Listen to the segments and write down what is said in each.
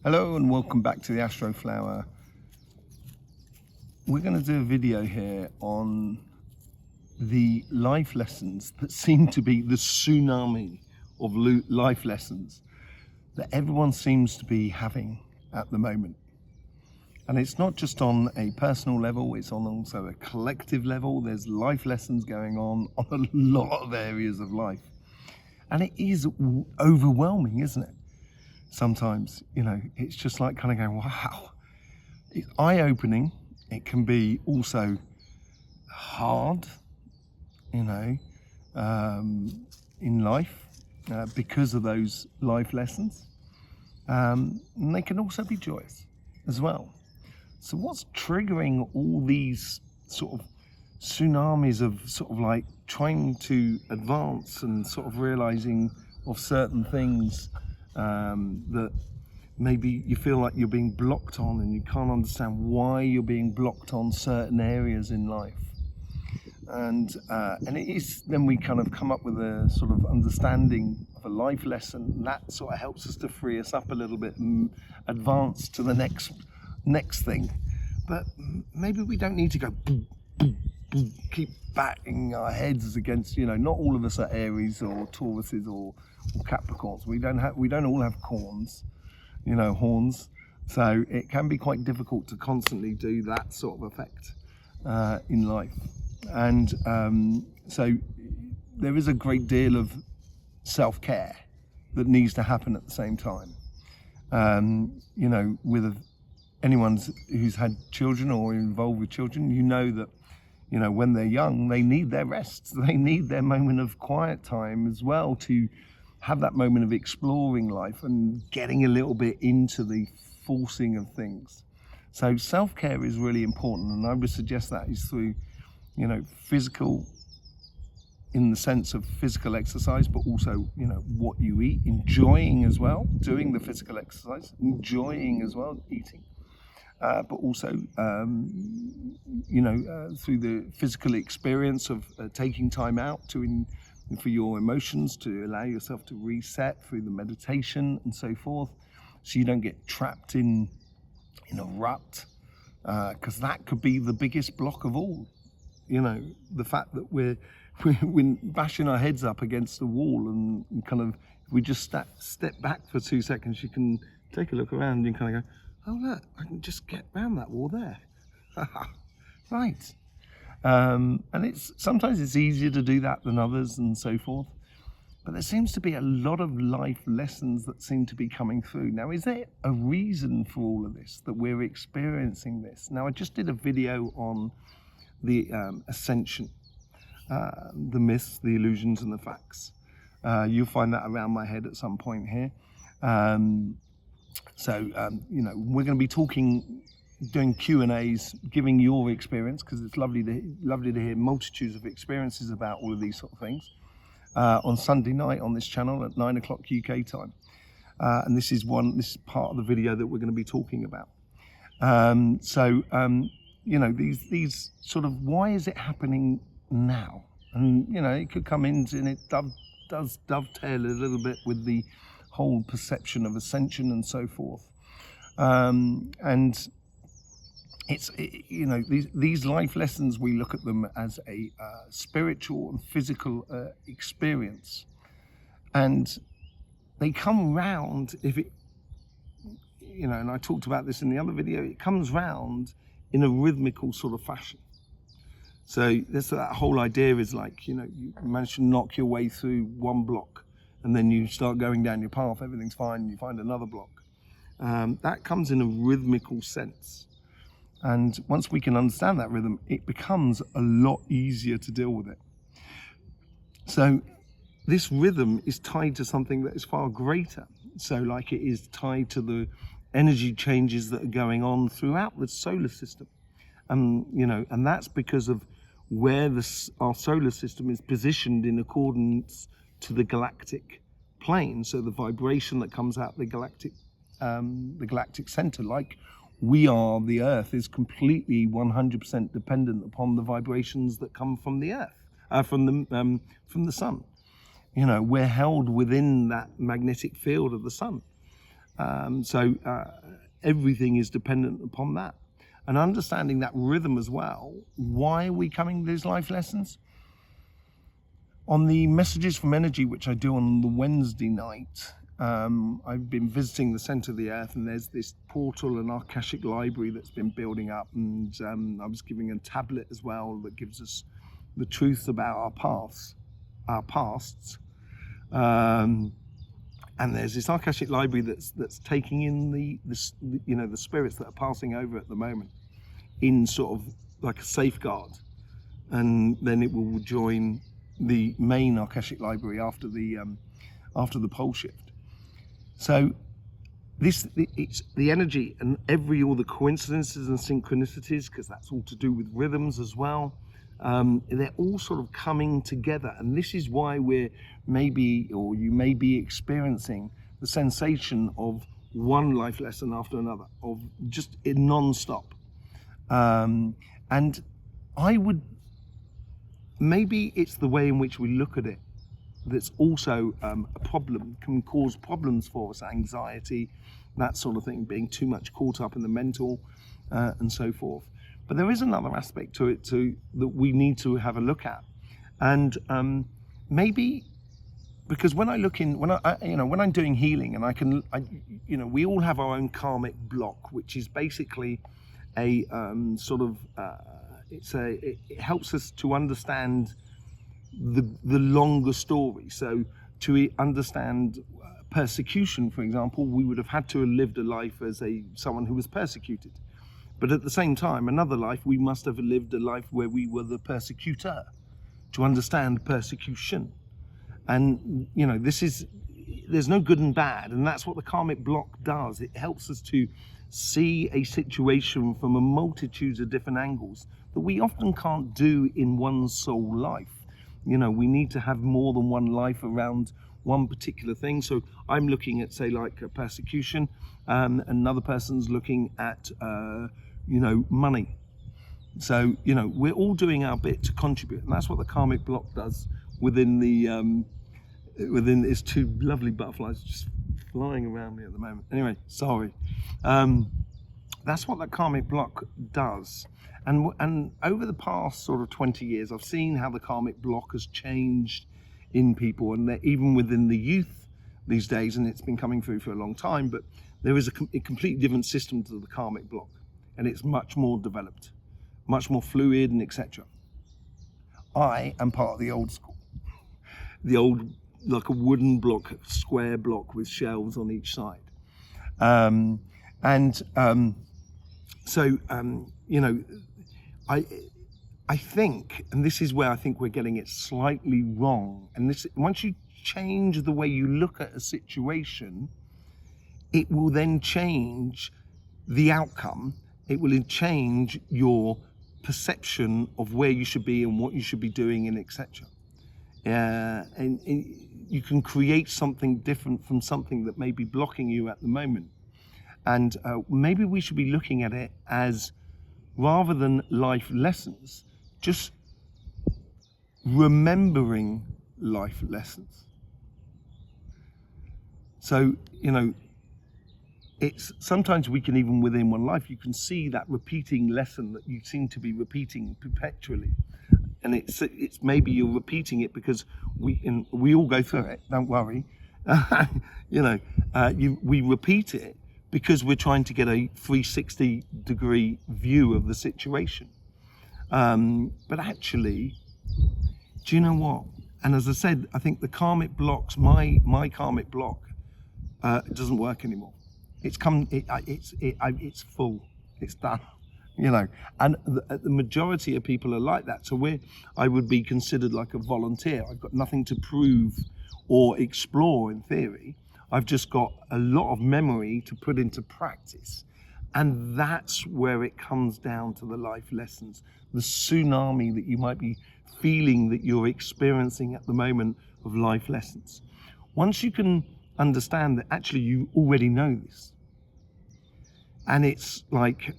Hello and welcome back to the Astroflower. We're going to do a video here on the life lessons that seem to be the tsunami of life lessons that everyone seems to be having at the moment. And it's not just on a personal level, it's on also a collective level. There's life lessons going on a lot of areas of life. And it is overwhelming, isn't it? Sometimes, it's just like kind of going, wow. It's eye-opening. It can be also hard, in life because of those life lessons. And they can also be joyous as well. So what's triggering all these sort of tsunamis of sort of like trying to advance and sort of realizing of certain things that maybe you feel like you're being blocked on and you can't understand why you're being blocked on certain areas in life. And it is, then we kind of come up with a sort of understanding of a life lesson that sort of helps us to free us up a little bit and advance to the next thing. But maybe we don't need to go boom, boom, boom, keep batting our heads against, not all of us are Aries or Tauruses or Capricorns. We don't all have corns, horns. So it can be quite difficult to constantly do that sort of effect in life. And so there is a great deal of self-care that needs to happen at the same time. With anyone who's had children or involved with children, that when they're young, they need their rests. They need their moment of quiet time as well to have that moment of exploring life and getting a little bit into the forcing of things. So self-care is really important, and I would suggest that is through, physical, in the sense of physical exercise, but also, what you eat, enjoying as well, doing the physical exercise, enjoying as well, eating. But also, through the physical experience of taking time out for your emotions, to allow yourself to reset through the meditation and so forth, so you don't get trapped in a rut, because that could be the biggest block of all. The fact that we're bashing our heads up against the wall, and kind of, if we just step back for 2 seconds, you can take a look around and kind of go, oh look, I can just get around that wall there. Right. And sometimes it's easier to do that than others and so forth. But there seems to be a lot of life lessons that seem to be coming through. Now, is there a reason for all of this, that we're experiencing this? Now, I just did a video on the ascension, the myths, the illusions and the facts. You'll find that around my head at some point here. We're going to be doing Q&As, giving your experience, because it's lovely to hear multitudes of experiences about all of these sort of things, on Sunday night on this channel at 9 o'clock UK time. And this is part of the video that we're going to be talking about. These sort of, why is it happening now? And, it could come in, and it does dovetail a little bit with the whole perception of ascension and so forth. And these life lessons, we look at them as a spiritual and physical experience, and they come round and I talked about this in the other video, it comes round in a rhythmical sort of fashion. So that whole idea is like, you manage to knock your way through one block, and then you start going down your path, everything's fine, and you find another block. That comes in a rhythmical sense. And once we can understand that rhythm, it becomes a lot easier to deal with it. So this rhythm is tied to something that is far greater. So like it is tied to the energy changes that are going on throughout the solar system. And that's because of where our solar system is positioned in accordance to the galactic plane. So the vibration that comes out the galactic center, like we are, the Earth is completely 100% dependent upon the vibrations that come from the Earth, from the sun. We're held within that magnetic field of the sun. Everything is dependent upon that. And understanding that rhythm as well. Why are we coming to these life lessons? On the Messages from Energy, which I do on the Wednesday night, I've been visiting the center of the earth, and there's this portal and Akashic library that's been building up, and I was giving a tablet as well that gives us the truth about our pasts. And there's this Akashic library that's taking in the spirits that are passing over at the moment in sort of like a safeguard, and then it will join the main Akashic library after the pole shift. So it's the energy and all the coincidences and synchronicities, because that's all to do with rhythms as well. They're all sort of coming together, and this is why you may be experiencing the sensation of one life lesson after another, of just non-stop. And maybe it's the way in which we look at it that's also a problem, can cause problems for us, anxiety, that sort of thing, being too much caught up in the mental and so forth. But there is another aspect to it too that we need to have a look at, and maybe because when I'm doing healing, and we all have our own karmic block, which is basically a it helps us to understand the longer story. So to understand persecution, for example, we would have had to have lived a life as someone who was persecuted. But at the same time, another life, we must have lived a life where we were the persecutor to understand persecution. And, there's no good and bad. And that's what the karmic block does. It helps us to see a situation from a multitude of different angles that we often can't do in one sole life. We need to have more than one life around one particular thing. So I'm looking at, say, like a persecution, another person's looking at money. So we're all doing our bit to contribute, and that's what the karmic block does within these two lovely butterflies just flying around me at the moment. Anyway, sorry. That's what the karmic block does. And over the past sort of 20 years, I've seen how the karmic block has changed in people, and even within the youth these days, and it's been coming through for a long time, but there is a completely different system to the karmic block, and it's much more developed, much more fluid, and etc. I am part of the old school, like a wooden block, square block with shelves on each side. I think, and this is where I think we're getting it slightly wrong, and once you change the way you look at a situation, it will then change the outcome. It will change your perception of where you should be and what you should be doing, and etc. And you can create something different from something that may be blocking you at the moment. And maybe we should be looking at it as, rather than life lessons, just remembering life lessons. So, it's sometimes we can, even within one life, you can see that repeating lesson that you seem to be repeating perpetually. And it's maybe you're repeating it because we all go through it, don't worry. We repeat it because we're trying to get a 360-degree view of the situation. But actually, do you know what? And as I said, I think the karmic blocks, my karmic block, it doesn't work anymore. It's full. It's done. And the majority of people are like that. So I would be considered like a volunteer. I've got nothing to prove or explore in theory. I've just got a lot of memory to put into practice. And that's where it comes down to the life lessons, the tsunami that you might be feeling that you're experiencing at the moment of life lessons. Once you can understand that actually you already know this, and it's like,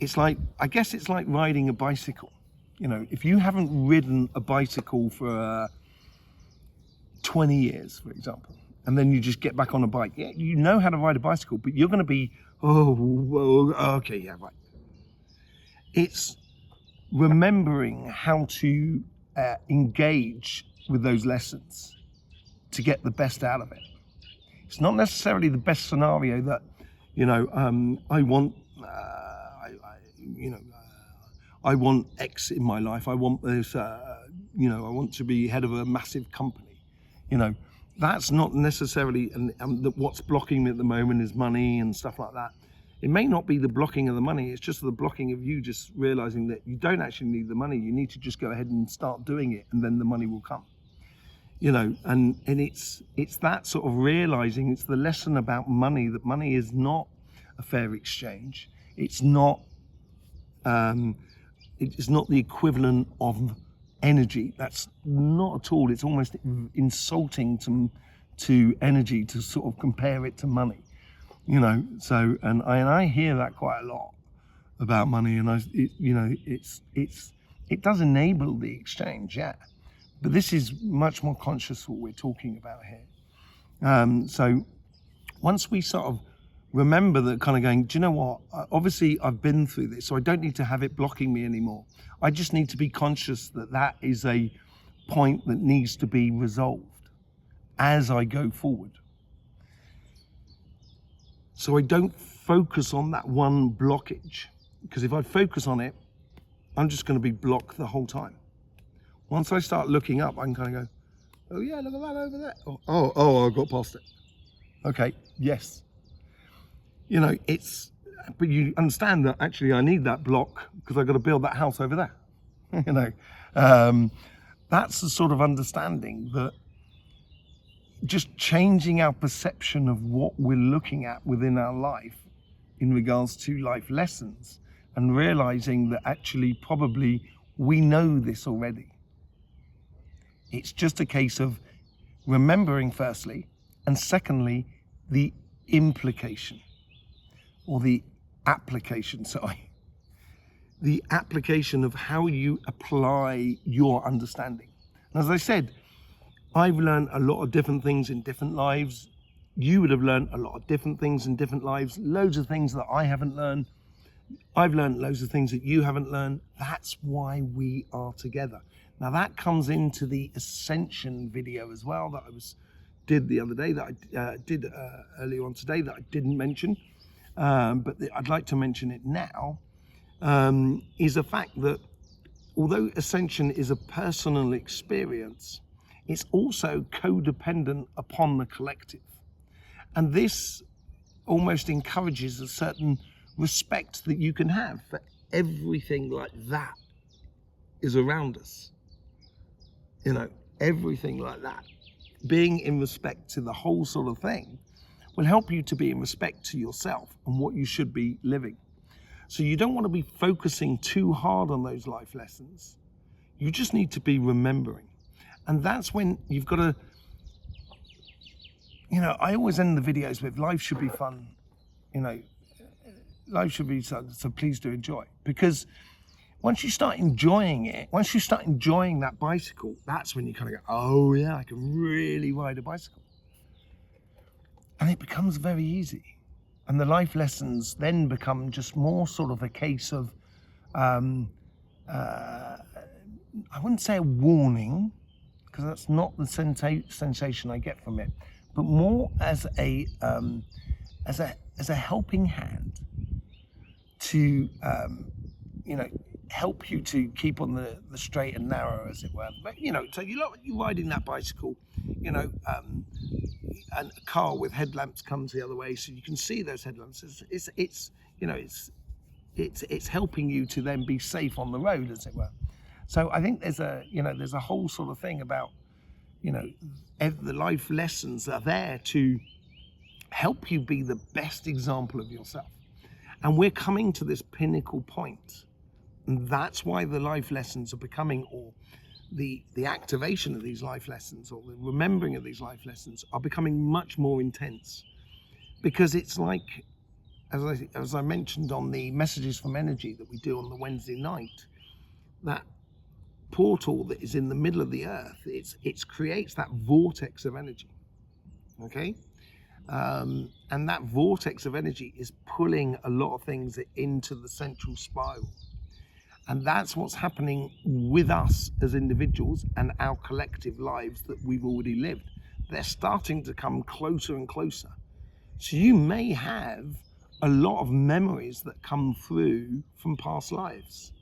it's like, I guess it's like riding a bicycle. If you haven't ridden a bicycle for 20 years, for example, and then you just get back on a bike. Yeah, you know how to ride a bicycle, but you're going to be, okay, yeah, right. It's remembering how to engage with those lessons to get the best out of it. It's not necessarily the best scenario that, I want, I want X in my life. I want this, I want to be head of a massive company. That's not necessarily, and what's blocking me at the moment is money and stuff like that. It may not be the blocking of the money, it's just the blocking of you just realizing that you don't actually need the money. You need to just go ahead and start doing it, and then the money will come. And it's that sort of realizing, it's the lesson about money, that money is not a fair exchange. It's not the equivalent of energy. That's not at all. It's almost insulting to energy to sort of compare it to money. So and I hear that quite a lot about money, and it does enable the exchange, yeah. But this is much more conscious what we're talking about here. So once we sort of remember that, kind of going, do you know what? Obviously, I've been through this, so I don't need to have it blocking me anymore. I just need to be conscious that that is a point that needs to be resolved as I go forward. So I don't focus on that one blockage, because if I focus on it, I'm just going to be blocked the whole time. Once I start looking up, I can kind of go, oh yeah, look at that over there. Oh, I got past it. Okay, yes. But you understand that actually I need that block because I've got to build that house over there. That's the sort of understanding that just changing our perception of what we're looking at within our life in regards to life lessons, and realizing that actually probably we know this already. It's just a case of remembering firstly, and secondly, the implication or the application, the application of how you apply your understanding. And as I said, I've learned a lot of different things in different lives. You would have learned a lot of different things in different lives, loads of things that I haven't learned. I've learned loads of things that you haven't learned. That's why we are together. Now that comes into the Ascension video as well that I did the other day, that I did earlier on today, that I didn't mention, but I'd like to mention it now, is the fact that although Ascension is a personal experience, it's also codependent upon the collective. And this almost encourages a certain respect that you can have for everything like that is around us. Everything like that. Being in respect to the whole sort of thing will help you to be in respect to yourself and what you should be living. So you don't want to be focusing too hard on those life lessons. You just need to be remembering. And that's when you've got to, I always end the videos with life should be fun, life should be fun, so please do enjoy. Because once you start enjoying it, once you start enjoying that bicycle, that's when you kind of go, oh yeah, I can really ride a bicycle. And it becomes very easy. And the life lessons then become just more sort of a case of, I wouldn't say a warning, because that's not the sensation I get from it, but more as a helping hand to, help you to keep on the straight and narrow, as it were. But so you're riding that bicycle, and a car with headlamps comes the other way, so you can see those headlamps. It's helping you to then be safe on the road, as it were. So I think there's a whole sort of thing about, the life lessons are there to help you be the best example of yourself. And we're coming to this pinnacle point. And that's why the life lessons are becoming, or the activation of these life lessons, or the remembering of these life lessons are becoming much more intense. Because it's like, as I mentioned on the Messages from Energy that we do on the Wednesday night, that portal that is in the middle of the earth, it creates that vortex of energy. okay? And that vortex of energy is pulling a lot of things into the central spiral. And that's what's happening with us as individuals and our collective lives that we've already lived. They're starting to come closer and closer. So you may have a lot of memories that come through from past lives.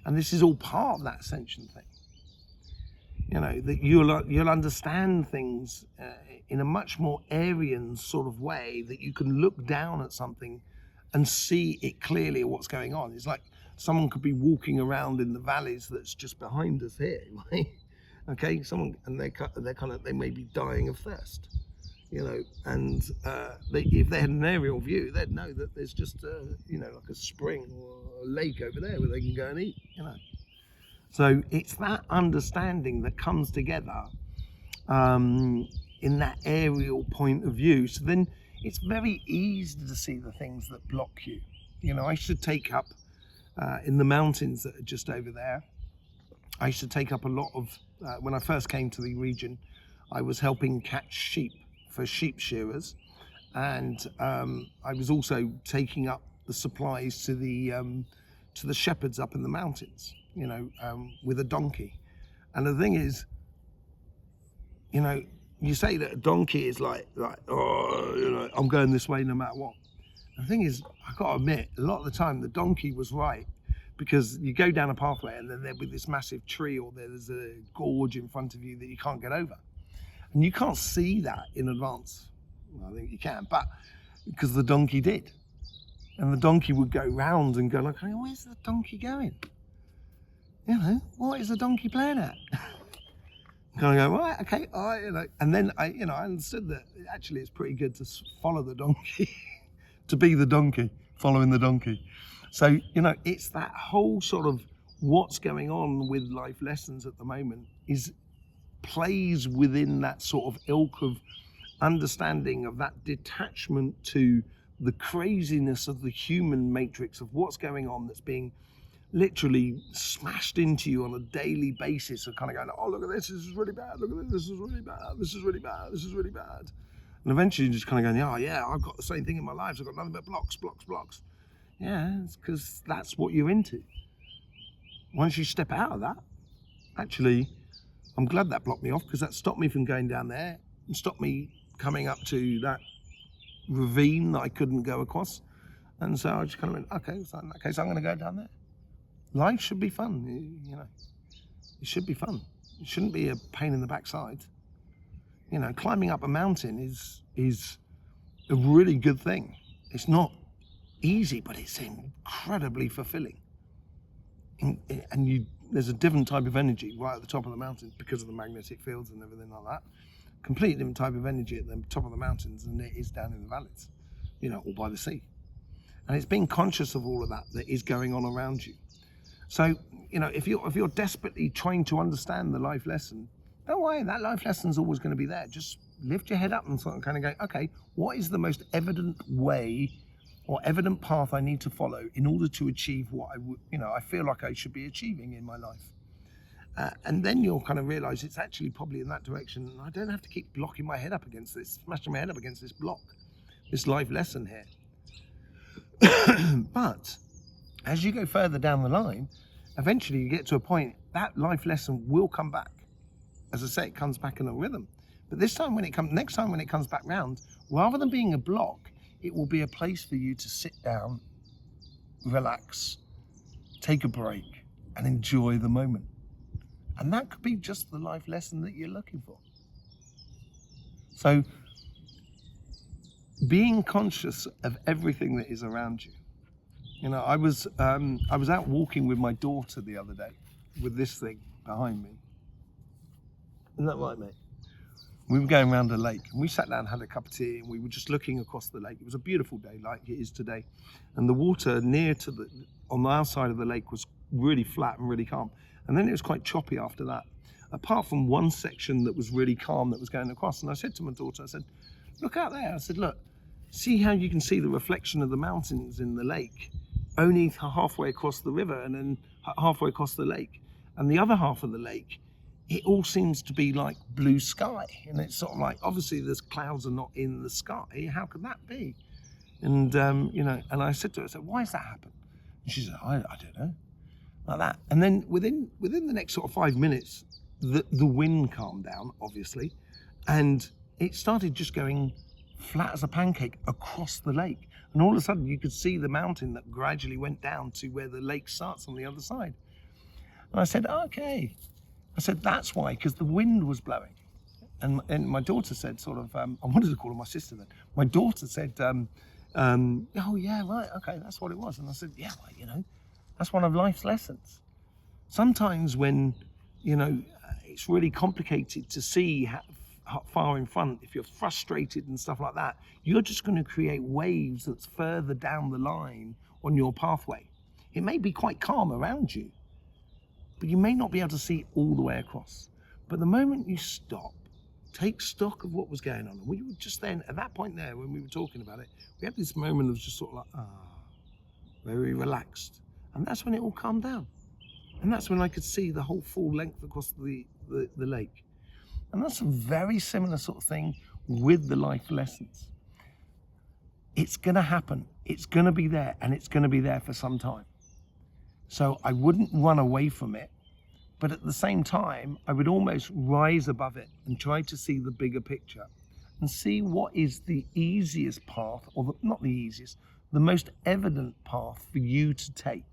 And this is all part of that ascension thing. You know, that you'll understand things in a much more Aryan sort of way, that you can look down at something and see it clearly what's going on. It's like someone could be walking around in the valleys that's just behind us here, right? Okay, someone, and they may be dying of thirst, you know, and if they had an aerial view, they'd know that there's just you know, like a spring or a lake over there where they can go and eat, you know. So it's that understanding that comes together in that aerial point of view. So then it's very easy to see the things that block you. You know, I should take up in the mountains that are just over there. I used to take up a lot of, when I first came to the region, I was helping catch sheep for sheep shearers. And I was also taking up the supplies to the shepherds up in the mountains, you know, with a donkey. And the thing is, you know, you say that a donkey is like, oh, you know, I'm going this way no matter what. And the thing is, I got to admit, a lot of the time the donkey was right, because you go down a pathway and then there'll be this massive tree or there's a gorge in front of you that you can't get over. And you can't see that in advance. Well, I think you can, but because the donkey did. And the donkey would go round and go like, hey, where's the donkey going? You know, what is the donkey playing at? Kind of go, right, okay, all right, you know. And then I understood that actually it's pretty good to follow the donkey, to be the donkey, following the donkey. So, you know, it's that whole sort of what's going on with life lessons at the moment plays within that sort of ilk of understanding of that detachment to the craziness of the human matrix of what's going on, that's being literally smashed into you on a daily basis, of kind of going, oh, look at this is really bad, look at this is really bad, this is really bad, this is really bad. And eventually you're just kind of going, oh yeah, I've got the same thing in my life, I've got nothing but blocks. Yeah, it's because that's what you're into. Once you step out of that, actually, I'm glad that blocked me off, because that stopped me from going down there and stopped me coming up to that ravine that I couldn't go across. And so I just kind of went, okay, so in that case, I'm going to go down there. Life should be fun, you know. It should be fun. It shouldn't be a pain in the backside. You know, climbing up a mountain is a really good thing. It's not easy, but it's incredibly fulfilling. And there's a different type of energy right at the top of the mountain because of the magnetic fields and everything like that. Completely different type of energy at the top of the mountains than it is down in the valleys, you know, or by the sea. And it's being conscious of all of that is going on around you. So, you know, if you're desperately trying to understand the life lesson, don't worry, that life lesson's always going to be there. Just lift your head up and sort of kind of go, okay, what is the most evident way or evident path I need to follow in order to achieve what I feel like I should be achieving in my life. And then you'll kind of realize it's actually probably in that direction. And I don't have to keep blocking my head up against this, smashing my head up against this block, this life lesson here. But as you go further down the line, eventually you get to a point that life lesson will come back. As I say, it comes back in a rhythm. But next time when it comes back round, rather than being a block, it will be a place for you to sit down, relax, take a break, and enjoy the moment. And that could be just the life lesson that you're looking for. So, being conscious of everything that is around you. You know, I was out walking with my daughter the other day with this thing behind me. Isn't that right, mate? We were going around a lake and we sat down and had a cup of tea and we were just looking across the lake. It was a beautiful day like it is today. And the water on our side of the lake was really flat and really calm. And then it was quite choppy after that, apart from one section that was really calm that was going across. And I said to my daughter, I said, look out there. I said, look, see how you can see the reflection of the mountains in the lake, only halfway across the river and then halfway across the lake. And the other half of the lake it all seems to be like blue sky. And it's sort of like, obviously there's clouds are not in the sky. How could that be? And, you know, and I said to her, I said, why has that happened? And she said, I don't know, like that. And then within the next sort of 5 minutes, the wind calmed down, obviously, and it started just going flat as a pancake across the lake. And all of a sudden you could see the mountain that gradually went down to where the lake starts on the other side. And I said, okay. I said, that's why, because the wind was blowing. And my daughter said sort of, I wanted to call her my sister then. My daughter said, oh yeah, right, okay, that's what it was. And I said, yeah, well, you know, that's one of life's lessons. Sometimes when, you know, it's really complicated to see how far in front, if you're frustrated and stuff like that, you're just going to create waves that's further down the line on your pathway. It may be quite calm around you, but you may not be able to see all the way across. But the moment you stop, take stock of what was going on, and we were just then, at that point there, when we were talking about it, we had this moment of just sort of like, very relaxed. And that's when it all calmed down. And that's when I could see the whole full length across the lake. And that's a very similar sort of thing with the life lessons. It's going to happen. It's going to be there, and it's going to be there for some time. So I wouldn't run away from it, but at the same time, I would almost rise above it and try to see the bigger picture and see what is the easiest path, or not the easiest, the most evident path for you to take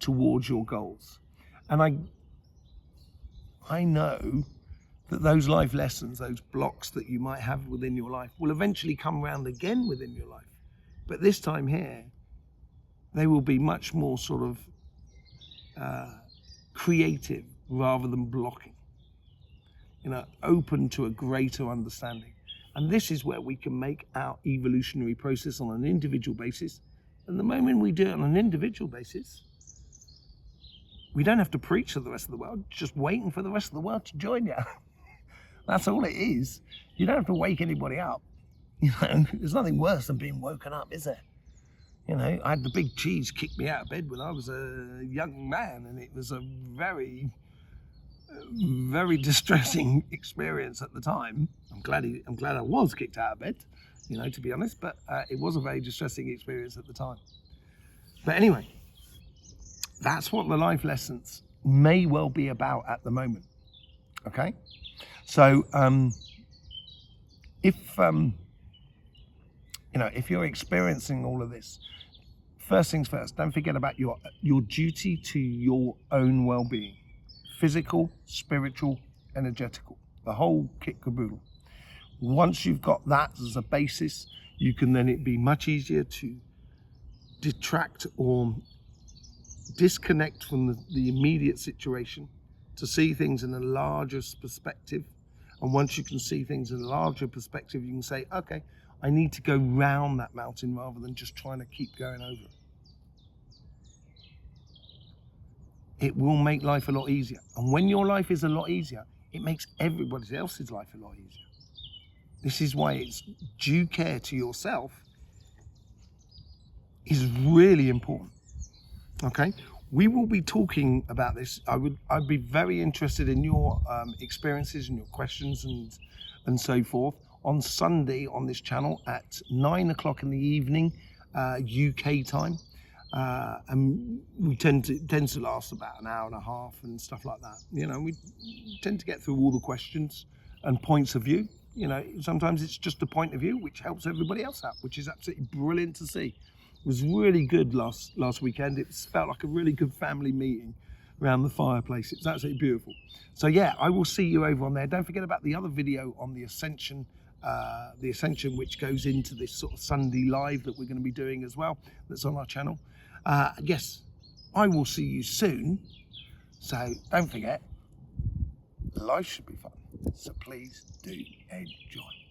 towards your goals. And I know that those life lessons, those blocks that you might have within your life, will eventually come around again within your life. But this time here, they will be much more sort of creative rather than blocking, you know, open to a greater understanding. And this is where we can make our evolutionary process on an individual basis. And the moment we do it on an individual basis, we don't have to preach to the rest of the world, just waiting for the rest of the world to join you. That's all it is. You don't have to wake anybody up. You know, there's nothing worse than being woken up, is there? You know, I had the big cheese kick me out of bed when I was a young man, and it was a very, very distressing experience at the time. I'm glad I was kicked out of bed, you know, to be honest, but it was a very distressing experience at the time. But anyway, that's what the life lessons may well be about at the moment. Okay, so if you know, if you're experiencing all of this, first things first, don't forget about your duty to your own well-being, physical, spiritual, energetical, the whole kit caboodle. Once you've got that as a basis, you can then it be much easier to detract or disconnect from the immediate situation, to see things in a larger perspective. And once you can see things in a larger perspective, you can say, okay, I need to go round that mountain rather than just trying to keep going over it. It will make life a lot easier. And when your life is a lot easier, it makes everybody else's life a lot easier. This is why it's due care to yourself is really important. Okay, we will be talking about this. I'd be very interested in your experiences and your questions and so forth on Sunday on this channel at 9 o'clock in the evening, UK time. And we tend to last about an hour and a half and stuff like that. You know, we tend to get through all the questions and points of view. You know, sometimes it's just a point of view which helps everybody else out, which is absolutely brilliant to see. It was really good last weekend. It felt like a really good family meeting around the fireplace. It's absolutely beautiful. So yeah, I will see you over on there. Don't forget about the other video on the Ascension, which goes into this sort of Sunday live that we're going to be doing as well. That's on our channel. Yes, I will see you soon. So don't forget, life should be fun. So please do enjoy.